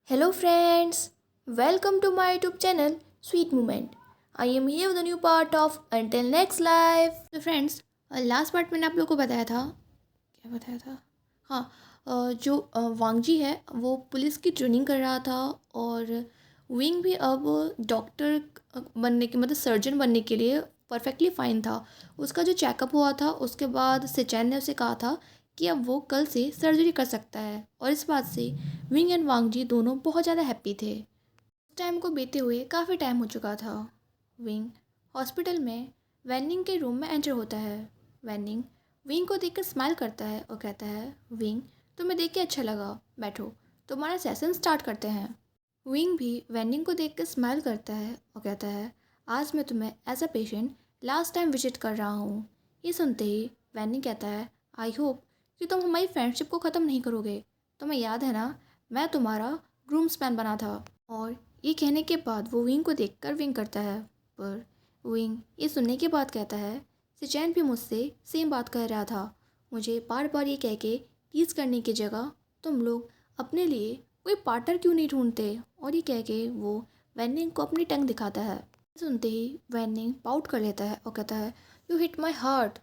Hello friends, welcome to my YouTube channel Sweet Moment. I am here with a new part of Until Next Life. तो friends, last part मैंने आप लोगों को बताया था, क्या बताया था? हाँ, जो वांग जी है वो पुलिस की ट्रेनिंग कर रहा था और विंग भी अब डॉक्टर बनने के मतलब सर्जन बनने के लिए परफेक्टली फ़ाइन था। उसका जो चेकअप हुआ था उसके बाद सिचैन ने उसे कहा था कि अब वो कल से सर्जरी कर सकता है और इस बात से विंग एंड वांग जी दोनों बहुत ज़्यादा हैप्पी थे। उस टाइम को बीते हुए काफ़ी टाइम हो चुका था। विंग हॉस्पिटल में वैनिंग के रूम में एंटर होता है। वैनिंग विंग को देखकर स्माइल करता है और कहता है, विंग तुम्हें देख के अच्छा लगा, बैठो, तुम्हारा सेशन स्टार्ट करते हैं। विंग भी वैनिंग को देख कर स्माइल करता है और कहता है, आज मैं तुम्हें as a patient last time visit कर रहा हूँ। ये सुनते ही वैनिंग कहता है, आई होप कि तुम हमारी फ्रेंडशिप को ख़त्म नहीं करोगे। तुम्हें याद है ना, मैं तुम्हारा ग्रूम्समैन बना था। और ये कहने के बाद वो विंग को देखकर विंग करता है, पर विंग ये सुनने के बाद कहता है, सिचैन भी मुझसे सेम बात कह रहा था। मुझे बार बार ये कह के टीज करने की जगह तुम लोग अपने लिए कोई पार्टनर क्यों नहीं ढूंढते। और ये कह के वो वैनिंग को अपनी टंग दिखाता है। सुनते ही वैनिंग पाउट कर लेता है और कहता है, यू हिट माई हार्ट।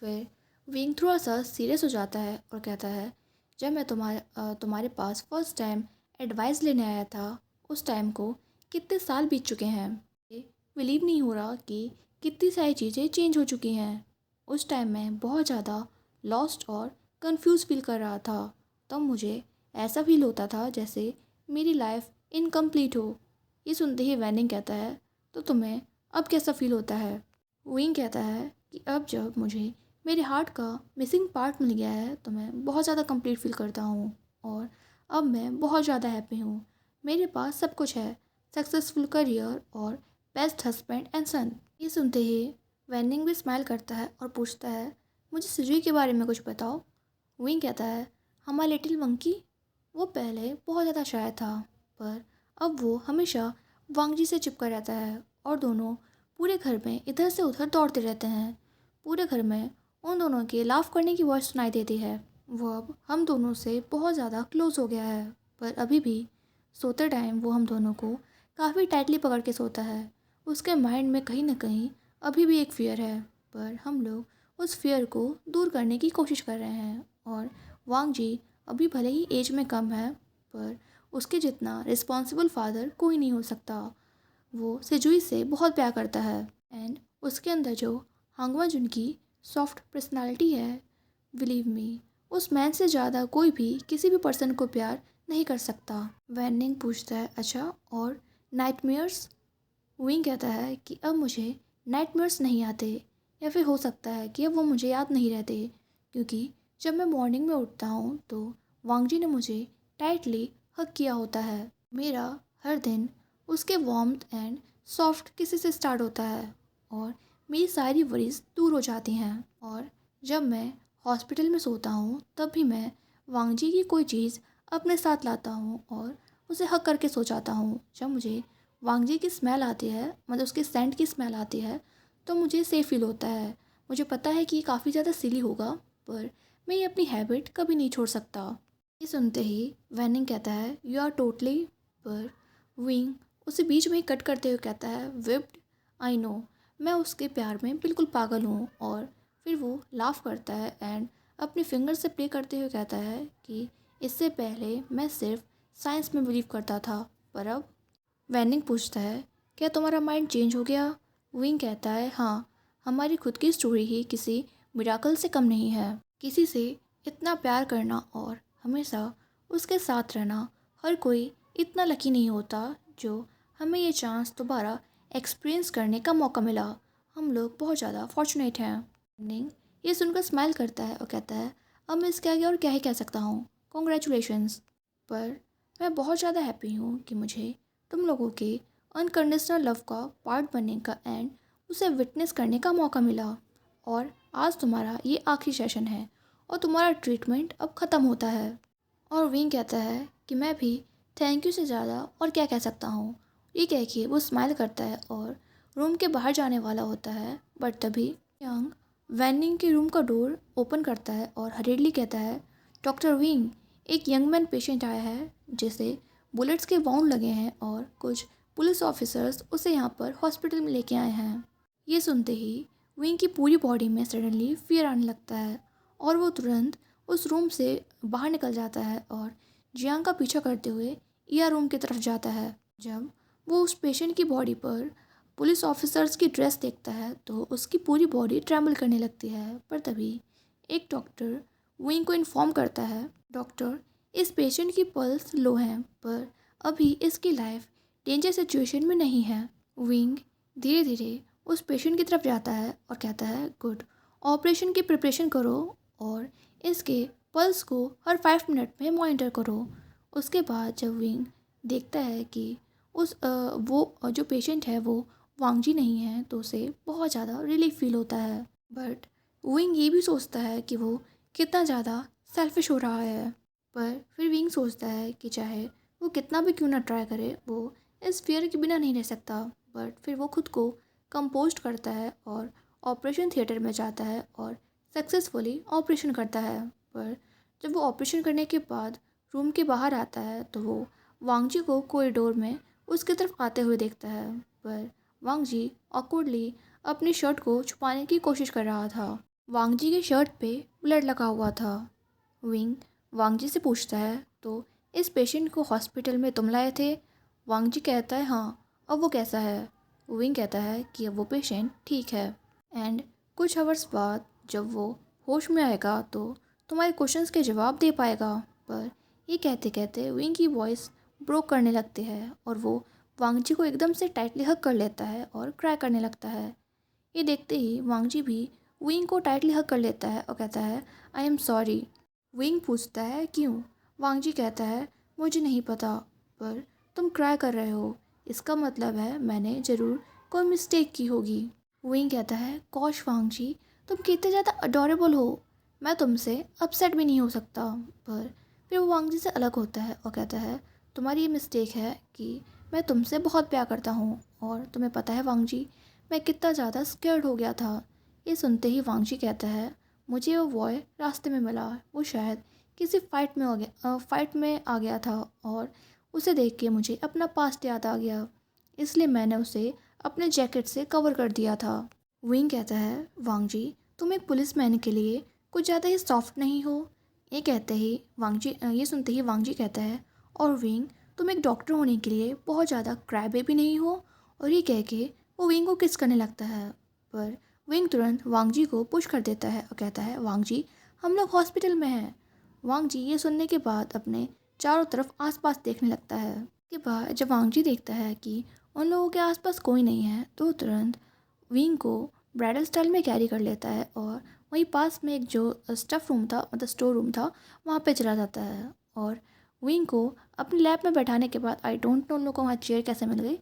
फिर विंग थोड़ा सा सीरियस हो जाता है और कहता है, जब मैं तुम्हारे पास फर्स्ट टाइम एडवाइस लेने आया था उस टाइम को कितने साल बीत चुके हैं। बिलीव नहीं हो रहा कि कितनी सारी चीज़ें चेंज हो चुकी हैं। उस टाइम मैं बहुत ज़्यादा लॉस्ट और कंफ्यूज फील कर रहा था। तब मुझे ऐसा फील होता था जैसे मेरी लाइफ इनकम्प्लीट हो। ये सुनते ही वैनिंग कहता है, तो तुम्हें अब कैसा फील होता है? विंग कहता है कि अब जब मुझे मेरे हार्ट का मिसिंग पार्ट मिल गया है तो मैं बहुत ज़्यादा कंप्लीट फील करता हूँ और अब मैं बहुत ज़्यादा हैप्पी हूँ। मेरे पास सब कुछ है, सक्सेसफुल करियर और बेस्ट हस्बैंड एंड सन। ये सुनते ही वैनिंग भी स्माइल करता है और पूछता है, मुझे सुजुई के बारे में कुछ बताओ। विंग कहता है, हमारा लिटिल मंकी, वो पहले बहुत ज़्यादा शाय था पर अब वो हमेशा वांग जी से चिपका रहता है और दोनों पूरे घर में इधर से उधर दौड़ते रहते हैं। पूरे घर में उन दोनों के लाफ करने की आवाज़ सुनाई देती है। वो अब हम दोनों से बहुत ज़्यादा क्लोज हो गया है, पर अभी भी सोते टाइम वो हम दोनों को काफ़ी टाइटली पकड़ के सोता है। उसके माइंड में कहीं ना कहीं अभी भी एक फ़ियर है, पर हम लोग उस फियर को दूर करने की कोशिश कर रहे हैं। और वांग जी अभी भले ही एज में कम है, पर उसके जितना रिस्पॉन्सिबल फादर कोई नहीं हो सकता। वो सेजुई से बहुत प्यार करता है एंड उसके अंदर जो हांगवा जुन की सॉफ्ट पर्सनालिटी है, बिलीव मी, उस मैन से ज़्यादा कोई भी किसी भी पर्सन को प्यार नहीं कर सकता। वैनिंग पूछता है, अच्छा और नाइटमेयर्स? विंग कहता है कि अब मुझे नाइटमेयर्स नहीं आते, या फिर हो सकता है कि अब वो मुझे याद नहीं रहते, क्योंकि जब मैं मॉर्निंग में उठता हूँ तो वांगजी ने मुझे टाइटली हग किया होता है। मेरा हर दिन उसके वार्मथ एंड सॉफ्ट किसी से स्टार्ट होता है और मेरी सारी वरीज दूर हो जाती हैं। और जब मैं हॉस्पिटल में सोता हूँ तब भी मैं वांगजी की कोई चीज़ अपने साथ लाता हूँ और उसे हक करके सो जाता हूँ। जब मुझे वांगजी की स्मेल आती है, मतलब उसके सेंट की स्मेल आती है, तो मुझे सेफ फील होता है। मुझे पता है कि ये काफ़ी ज़्यादा सिली होगा, पर मैं ये अपनी हैबिट कभी नहीं छोड़ सकता। ये सुनते ही वैनिंग कहता है, यू आर टोटली, पर विंग उसे बीच में ही कट करते हुए कहता है, विप्ड, आई नो, मैं उसके प्यार में बिल्कुल पागल हूँ। और फिर वो लाफ करता है एंड अपने फिंगर से प्ले करते हुए कहता है कि इससे पहले मैं सिर्फ साइंस में बिलीव करता था, पर अब। वैनिंग पूछता है, क्या तुम्हारा माइंड चेंज हो गया? विंग कहता है, हाँ, हमारी खुद की स्टोरी ही किसी मिराकल से कम नहीं है। किसी से इतना प्यार करना और हमेशा उसके साथ रहना, हर कोई इतना लकी नहीं होता जो हमें ये चांस दोबारा एक्सपीरियंस करने का मौका मिला। हम लोग बहुत ज़्यादा फॉर्चुनेट हैं। विंग ये सुनकर स्माइल करता है और कहता है, अब मैं इसके आगे और क्या ही कह सकता हूँ, कॉन्ग्रेचुलेशंस। पर मैं बहुत ज़्यादा हैप्पी हूँ कि मुझे तुम लोगों के अनकंडीशनल लव का पार्ट बनने का एंड उसे विटनेस करने का मौका मिला। और आज तुम्हारा ये आखिरी सेशन है और तुम्हारा ट्रीटमेंट अब ख़त्म होता है। और विंग कहता है कि मैं भी थैंक यू से ज़्यादा और क्या कह सकता हूँ। ये कह के वो स्माइल करता है और रूम के बाहर जाने वाला होता है, बट तभी यंग वैनिंग के रूम का डोर ओपन करता है और हरेडली कहता है, डॉक्टर विंग, एक यंग मैन पेशेंट आया है जिसे बुलेट्स के वाउंड लगे हैं और कुछ पुलिस ऑफिसर्स उसे यहाँ पर हॉस्पिटल में लेके आए हैं। ये सुनते ही विंग की पूरी बॉडी में सडनली फियर आने लगता है और वो तुरंत उस रूम से बाहर निकल जाता है और जियांग का पीछा करते हुए ईआर रूम की तरफ जाता है। जब वो उस पेशेंट की बॉडी पर पुलिस ऑफिसर्स की ड्रेस देखता है तो उसकी पूरी बॉडी ट्रैम्बल करने लगती है। पर तभी एक डॉक्टर विंग को इन्फॉर्म करता है, डॉक्टर, इस पेशेंट की पल्स लो है पर अभी इसकी लाइफ डेंजर सिचुएशन में नहीं है। विंग धीरे धीरे उस पेशेंट की तरफ जाता है और कहता है, गुड, ऑपरेशन की प्रिपरेशन करो और इसके पल्स को हर 5 मिनट में मॉनिटर करो। उसके बाद जब विंग देखता है कि वो जो पेशेंट है वो वांगजी नहीं है तो उसे बहुत ज़्यादा रिलीफ फील होता है। बट विंग ये भी सोचता है कि वो कितना ज़्यादा सेल्फिश हो रहा है। पर फिर विंग सोचता है कि चाहे वो कितना भी क्यों ना ट्राई करे, वो इस फियर के बिना नहीं रह सकता। बट फिर वो खुद को कंपोस्ट करता है और ऑपरेशन थिएटर में जाता है और सक्सेसफुली ऑपरेशन करता है। पर जब वो ऑपरेशन करने के बाद रूम के बाहर आता है तो वो वांगजी को कॉरिडोर में उसकी तरफ आते हुए देखता है। पर वांगजी ऑकवर्डली अपनी शर्ट को छुपाने की कोशिश कर रहा था। वांगजी के शर्ट पे ब्लड लगा हुआ था। विंग वांगजी से पूछता है, तो इस पेशेंट को हॉस्पिटल में तुम लाए थे? वांगजी कहता है, हाँ। अब वो कैसा है? विंग कहता है कि अब वो पेशेंट ठीक है एंड कुछ आवर्स बाद जब वो होश में आएगा तो तुम्हारे क्वेश्चंस के जवाब दे पाएगा। पर ये कहते कहते विंग की वॉइस ब्रोक करने लगती है और वो वांगजी को एकदम से टाइटली हग कर लेता है और क्राई करने लगता है। ये देखते ही वांगजी भी विंग को टाइटली हग कर लेता है और कहता है, आई एम सॉरी। विंग पूछता है, क्यों? वांगजी कहता है, मुझे नहीं पता, पर तुम क्राई कर रहे हो, इसका मतलब है मैंने ज़रूर कोई मिस्टेक की होगी। विंग कहता है, गॉश वांगजी, तुम कितने ज़्यादा अडोरेबल हो, मैं तुमसे अपसेट भी नहीं हो सकता। पर फिर वो वांगजी से अलग होता है और कहता है, तुम्हारी ये मिस्टेक है कि मैं तुमसे बहुत प्यार करता हूँ और तुम्हें पता है वांगजी, मैं कितना ज़्यादा स्कैर्ड हो गया था। ये सुनते ही वांगजी कहता है, मुझे वो बॉय रास्ते में मिला, वो शायद किसी फाइट में आ गया था और उसे देख के मुझे अपना पास्ट याद आ गया, इसलिए मैंने उसे अपने जैकेट से कवर कर दिया था। विंग कहता है, वांगजी, तुम एक पुलिसमैन के लिए कुछ ज़्यादा ही सॉफ्ट नहीं हो? ये सुनते ही वांगजी कहता है, और विंग, तुम एक डॉक्टर होने के लिए बहुत ज़्यादा क्राई बेबी नहीं हो? और ये कह के वो विंग को किस करने लगता है। पर विंग तुरंत वांगजी को पुश कर देता है और कहता है, वांगजी, हम लोग हॉस्पिटल में हैं। वांगजी ये सुनने के बाद अपने चारों तरफ आसपास देखने लगता है। इसके बाद जब वांगजी देखता है कि उन लोगों के आसपास कोई नहीं है तो तुरंत विंग को ब्राइडल स्टाइल में कैरी कर लेता है और वहीं पास में एक जो स्टफ रूम था, मतलब स्टोर रूम था, वहाँ पे चला जाता है। और विंग को अपनी लैब में बैठाने के बाद, आई डोंट नो उन लोगों को वहाँ चेयर कैसे मिल गई,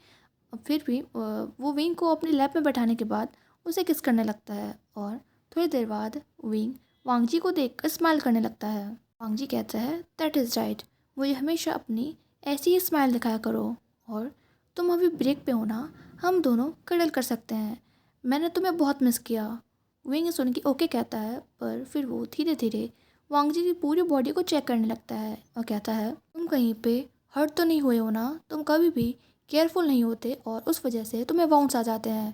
फिर भी वो विंग को अपनी लैब में बैठाने के बाद उसे किस करने लगता है और थोड़ी देर बाद विंग वांगजी को देखकर स्माइल करने लगता है। वांगजी कहता है, दैट इज़ राइट, मुझे हमेशा अपनी ऐसी ही स्माइल दिखाया करो और तुम अभी ब्रेक पे हो ना, हम दोनों कडल कर सकते हैं, मैंने तुम्हें बहुत मिस किया। विंग सुन के ओके कहता है, पर फिर वो धीरे धीरे वांगजी की पूरी बॉडी को चेक करने लगता है और कहता है, तुम कहीं पे हर्ट तो नहीं हुए हो ना? तुम कभी भी केयरफुल नहीं होते और उस वजह से तुम्हें वाउंड्स आ जाते हैं।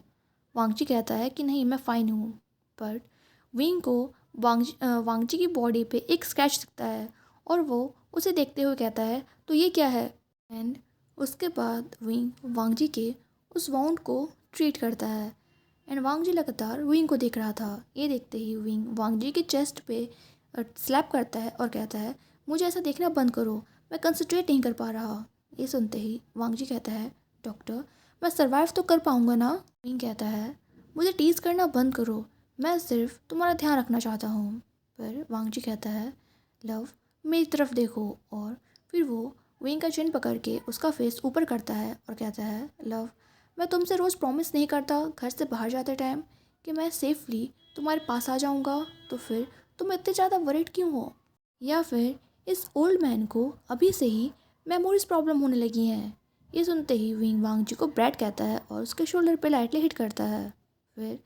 वांगजी कहता है कि नहीं, मैं फ़ाइन हूँ। बट विंग को वांगजी की बॉडी पे एक स्क्रैच दिखता है और वो उसे देखते हुए कहता है, तो ये क्या है? एंड उसके बाद विंग वांगजी के उस वाउंड को ट्रीट करता है एंड वांगजी लगातार विंग को देख रहा था। ये देखते ही विंग वांगजी के चेस्ट पे स्लैप करता है और कहता है, मुझे ऐसा देखना बंद करो, मैं कंसंट्रेट नहीं कर पा रहा। ये सुनते ही वांगजी कहता है, डॉक्टर, मैं सर्वाइव तो कर पाऊँगा ना? विंग कहता है, मुझे टीज करना बंद करो, मैं सिर्फ तुम्हारा ध्यान रखना चाहता हूँ। पर वांगजी कहता है, लव, मेरी तरफ देखो। और फिर वो विंग का चिन पकड़ के उसका फेस ऊपर करता है और कहता है, लव, मैं तुमसे रोज़ प्रॉमिस नहीं करता घर से बाहर जाते टाइम कि मैं सेफली तुम्हारे पास आ जाऊँगा, तो फिर तुम इतने ज़्यादा वरीड क्यों हो? या फिर इस ओल्ड मैन को अभी से ही मेमोरीज प्रॉब्लम होने लगी हैं? ये सुनते ही विंग वांगजी को ब्रैड कहता है और उसके शोल्डर पे लाइटली हिट करता है। फिर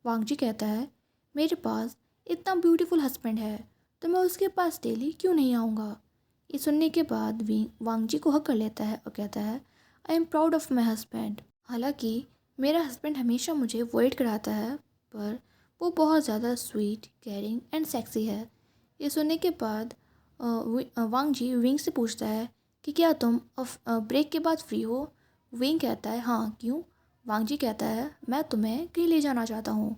वांगजी कहता है, मेरे पास इतना ब्यूटीफुल हस्बैंड है तो मैं उसके पास डेली क्यों नहीं आऊँगा? ये सुनने के बाद वांग जी को हक कर लेता है और कहता है, I am proud of my husband. हालांकि मेरा हस्बैंड हमेशा मुझे अवॉइड कराता है, पर वो बहुत ज़्यादा स्वीट, केयरिंग एंड सेक्सी है। ये सुनने के बाद वांग जी विंग से पूछता है कि क्या तुम ब्रेक के बाद फ्री हो। विंग कहता है, हाँ क्यों। वांग जी कहता है, मैं तुम्हें कहीं ले जाना चाहता हूँ।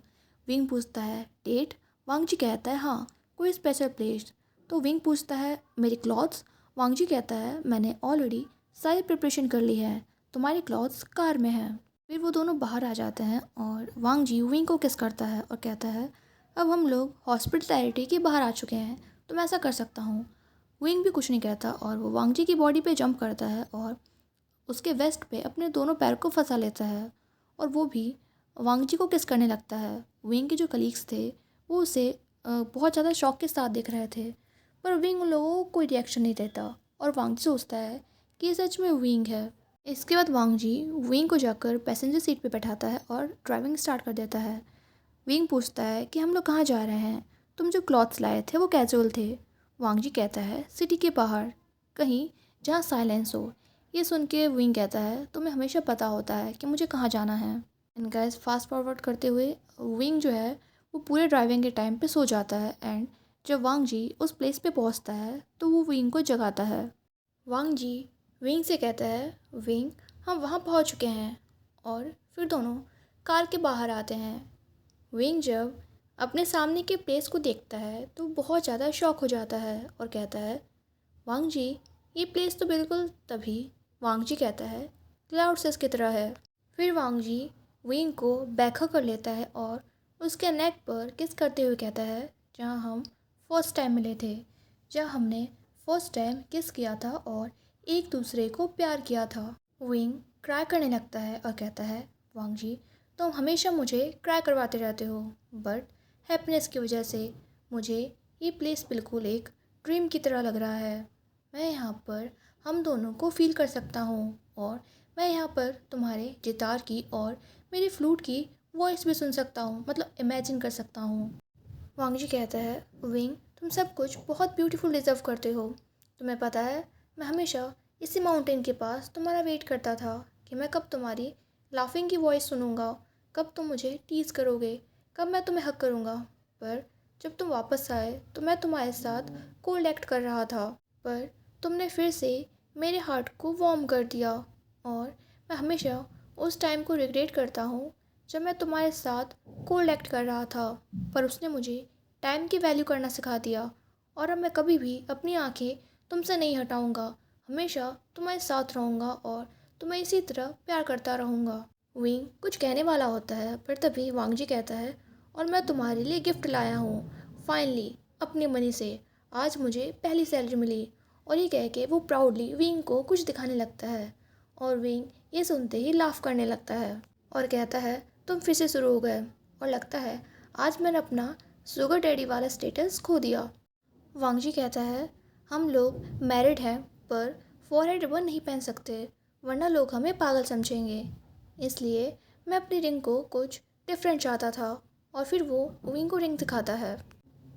विंग पूछता है, डेट। वांग जी कहता है, हाँ कोई स्पेशल प्लेस। तो विंग पूछता है, मेरे क्लॉथ्स। वांग जी कहता है, मैंने ऑलरेडी सारी प्रिपरेशन कर ली है, तुम्हारे क्लॉथ्स कार में हैं। फिर वो दोनों बाहर आ जाते हैं और वांग जी विंग को किस करता है और कहता है, अब हम लोग हॉस्पिटैलिटी के बाहर आ चुके हैं तो मैं ऐसा कर सकता हूँ। विंग भी कुछ नहीं कहता और वो वांग जी की बॉडी पे जंप करता है और उसके वेस्ट पे अपने दोनों पैर को फंसा लेता है और वो भी वांग जी को किस करने लगता है। विंग के जो कलीग्स थे वो उसे बहुत ज़्यादा शौक के साथ देख रहे थे, पर विंग उन लोगों को कोई रिएक्शन नहीं देता और वांग जी सोचता है कि ये सच में विंग है। इसके बाद वांग जी विंग को जाकर पैसेंजर सीट पे बैठाता है और ड्राइविंग स्टार्ट कर देता है। विंग पूछता है कि हम लोग कहाँ जा रहे हैं, तुम जो क्लॉथ्स लाए थे वो कैजुअल थे। वांग जी कहता है, सिटी के बाहर कहीं जहाँ साइलेंस हो। ये सुन के विंग कहता है, तुम्हें हमेशा पता होता है कि मुझे कहाँ जाना है। एंड गाइस फास्ट फॉरवर्ड करते हुए विंग जो है वो पूरे ड्राइविंग के टाइम पे सो जाता है एंड जब वांग जी उस प्लेस पे पहुंचता है तो वो विंग को जगाता है। वांग जी विंग से कहता है, विंग हम वहाँ पहुँच चुके हैं। और फिर दोनों कार के बाहर आते हैं। विंग जब अपने सामने के प्लेस को देखता है तो बहुत ज़्यादा शॉक हो जाता है और कहता है, वांग जी ये प्लेस तो बिल्कुल तभी। वांग जी कहता है, क्लाउड्स की तरह है। फिर वांग जी विंग को बैकअप कर लेता है और उसके नेक पर किस करते हुए कहता है, जहाँ हम फर्स्ट टाइम मिले थे, जहाँ हमने फर्स्ट टाइम किस किया था और एक दूसरे को प्यार किया था। विंग क्राई करने लगता है और कहता है, वांग जी तुम हमेशा मुझे क्राई करवाते रहते हो, बट हैप्पीनेस की वजह से मुझे ये प्लेस बिल्कुल एक ड्रीम की तरह लग रहा है। मैं यहाँ पर हम दोनों को फील कर सकता हूँ और मैं यहाँ पर तुम्हारे गिटार की और मेरी फ्लूट की वॉइस भी सुन सकता हूँ, मतलब इमेजिन कर सकता हूँ। वांग जी कहता है, विंग तुम सब कुछ बहुत ब्यूटीफुल डिज़र्व करते हो। तुम्हें पता है मैं हमेशा इसी माउंटेन के पास तुम्हारा वेट करता था कि मैं कब तुम्हारी लाफिंग की वॉइस सुनूंगा, कब तुम मुझे टीज़ करोगे, कब मैं तुम्हें हक करूँगा। पर जब तुम वापस आए तो मैं तुम्हारे साथ कोल्ड एक्ट कर रहा था, पर तुमने फिर से मेरे हार्ट को वार्म कर दिया और मैं हमेशा उस टाइम को रिग्रेट करता हूँ जब मैं तुम्हारे साथ कोल्ड एक्ट कर रहा था। पर उसने मुझे टाइम की वैल्यू करना सिखा दिया और अब मैं कभी भी अपनी आंखें तुमसे नहीं हटाऊंगा, हमेशा तुम्हारे साथ रहूँगा और तुम्हें इसी तरह प्यार करता रहूँगा। विंग कुछ कहने वाला होता है पर तभी वांग जी कहता है, और मैं तुम्हारे लिए गिफ्ट लाया हूँ फाइनली अपनी मनी से, आज मुझे पहली सैलरी मिली। और ये कह के वो प्राउडली विंग को कुछ दिखाने लगता है और विंग ये सुनते ही लाफ करने लगता है और कहता है, तुम फिर से शुरू हो गए और लगता है आज मैंने अपना शुगर डैडी वाला स्टेटस खो दिया। वांग जी कहता है, हम लोग मैरिड हैं पर फॉरहेड रिबन नहीं पहन सकते वरना लोग हमें पागल समझेंगे, इसलिए मैं अपनी रिंग को कुछ डिफरेंट चाहता था। और फिर वो विंग को रिंग दिखाता है।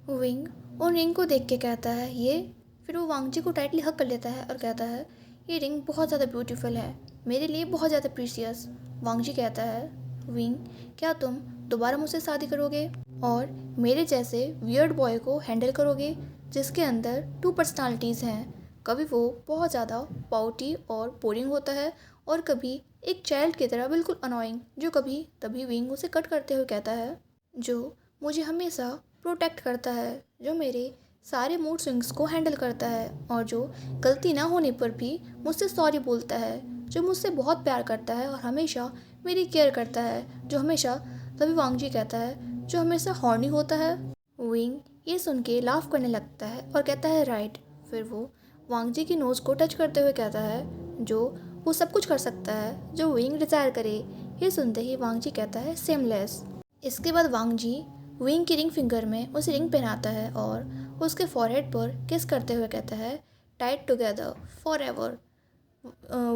विंग उन रिंग को देख के कहता है, ये। फिर वो वांग जी को टाइटली हक कर लेता है और कहता है, ये रिंग बहुत ज़्यादा ब्यूटीफुल है, मेरे लिए बहुत ज़्यादा प्रीशियस। वांग जी कहता है, विंग क्या तुम दोबारा मुझसे शादी करोगे और मेरे जैसे वियर्ड बॉय को हैंडल करोगे जिसके अंदर 2 पर्सनालिटीज़ हैं, कभी वो बहुत ज़्यादा पाउटी और बोरिंग होता है और कभी एक चाइल्ड की तरह बिल्कुल अनोइंग जो कभी तभी विंग उसे कट करते हुए कहता है, जो मुझे हमेशा प्रोटेक्ट करता है, जो मेरे सारे मूड स्विंग्स को हैंडल करता है और जो गलती ना होने पर भी मुझसे सॉरी बोलता है, जो मुझसे बहुत प्यार करता है और हमेशा मेरी केयर करता है, जो हमेशा तभी वांग जी कहता है, जो हमेशा हॉर्नी होता है। विंग ये सुन के लाफ करने लगता है और कहता है, राइट। फिर वो वांग जी की नोज़ को टच करते हुए कहता है, जो वो सब कुछ कर सकता है जो विंग डिज़ायर करे। ये सुनते ही वांग जी कहता है, सेमलेस। इसके बाद वांग जी विंग की रिंग फिंगर में उसे रिंग पहनाता है और उसके फॉरहेड पर किस करते हुए कहता है, tight together for ever.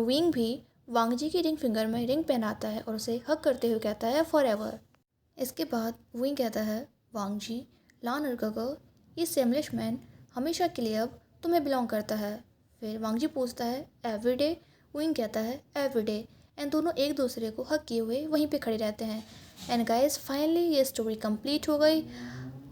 Wing भी वांग जी की रिंग फिंगर में रिंग पहनाता है और उसे हक करते हुए कहता है, फॉर एवर। इसके बाद विंग कहता है, वांग जी लान और गगो, ये सेमलिश मैन हमेशा के लिए अब तुम्हें बिलोंग करता है। फिर वांगजी पूछता है एवरीडे, विंग कहता है एवरीडे, एंड दोनों एक दूसरे को हक किए हुए वहीं पे खड़े रहते हैं। एंड गाइस फाइनली ये स्टोरी कंप्लीट हो गई।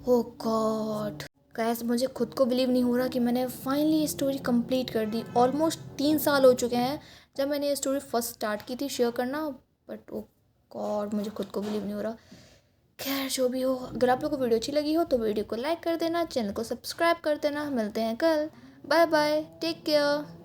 ओ गॉड गाइस, मुझे खुद को बिलीव नहीं हो रहा कि मैंने फाइनली ये स्टोरी कंप्लीट कर दी। ऑलमोस्ट 3 साल हो चुके हैं जब मैंने ये स्टोरी फर्स्ट स्टार्ट की थी शेयर करना, बट ओ गॉड मुझे खुद को बिलीव नहीं हो रहा। खैर जो भी हो, अगर आप लोग को वीडियो अच्छी लगी हो तो वीडियो को लाइक कर देना, चैनल को सब्सक्राइब कर देना। मिलते हैं कल। Bye bye, take care.